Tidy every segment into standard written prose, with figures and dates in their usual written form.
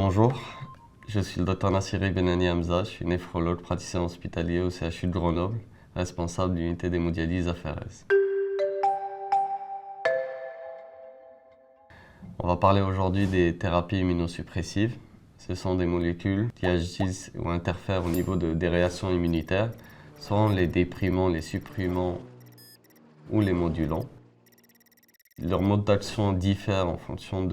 Bonjour, je suis le Dr Nassiri Benani Hamza, je suis néphrologue praticien hospitalier au CHU de Grenoble, responsable de l'unité d'hémodialyse à Ferrez. On va parler aujourd'hui des thérapies immunosuppressives. Ce sont des molécules qui agissent ou interfèrent au niveau des réactions immunitaires, soit les déprimants, les supprimants ou les modulants. Leur mode d'action diffère en fonction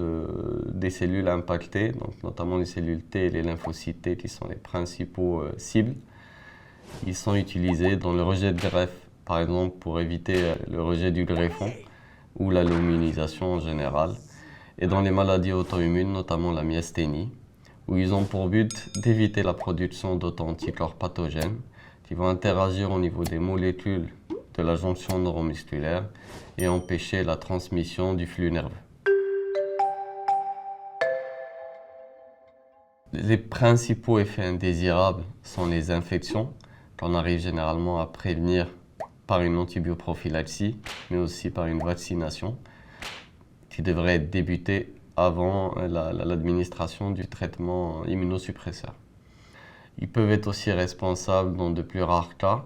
des cellules impactées, donc notamment les cellules T et les lymphocytes T qui sont les principaux cibles. Ils sont utilisés dans le rejet de greffe, par exemple pour éviter le rejet du greffon ou la lominisation en général, et dans les maladies auto-immunes, notamment la myasthénie, où ils ont pour but d'éviter la production d'auto-anticorps pathogènes qui vont interagir au niveau des molécules de la jonction neuromusculaire et empêcher la transmission du flux nerveux. Les principaux effets indésirables sont les infections, qu'on arrive généralement à prévenir par une antibioprophylaxie, mais aussi par une vaccination, qui devrait débuter avant l'administration du traitement immunosuppresseur. Ils peuvent être aussi responsables, dans de plus rares cas,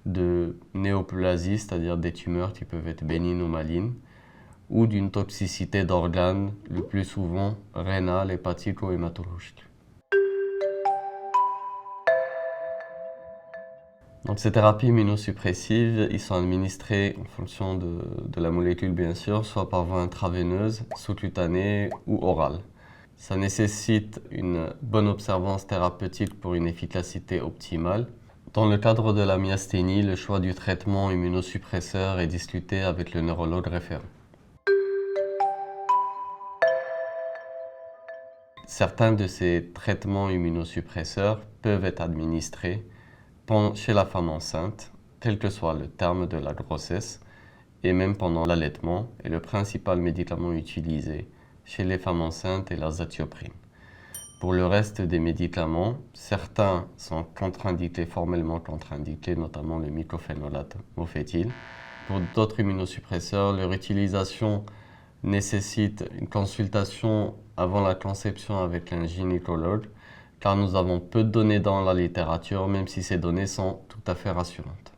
de néoplasie, c'est-à-dire des tumeurs qui peuvent être bénignes ou malignes, ou d'une toxicité d'organes, le plus souvent rénale, hépatique ou hématologique. Donc ces thérapies immunosuppressives, ils sont administrées en fonction de la molécule bien sûr, soit par voie intraveineuse, sous-cutanée ou orale. Ça nécessite une bonne observance thérapeutique pour une efficacité optimale. Dans le cadre de la myasthénie, le choix du traitement immunosuppresseur est discuté avec le neurologue référent. Certains de ces traitements immunosuppresseurs peuvent être administrés chez la femme enceinte, quel que soit le terme de la grossesse, et même pendant l'allaitement, et le principal médicament utilisé chez les femmes enceintes est l'azatioprine. Pour le reste des médicaments, certains sont contre-indiqués, formellement contre-indiqués, notamment le mycophénolate mofétil. Pour d'autres immunosuppresseurs, leur utilisation nécessite une consultation avant la conception avec un gynécologue, car nous avons peu de données dans la littérature, même si ces données sont tout à fait rassurantes.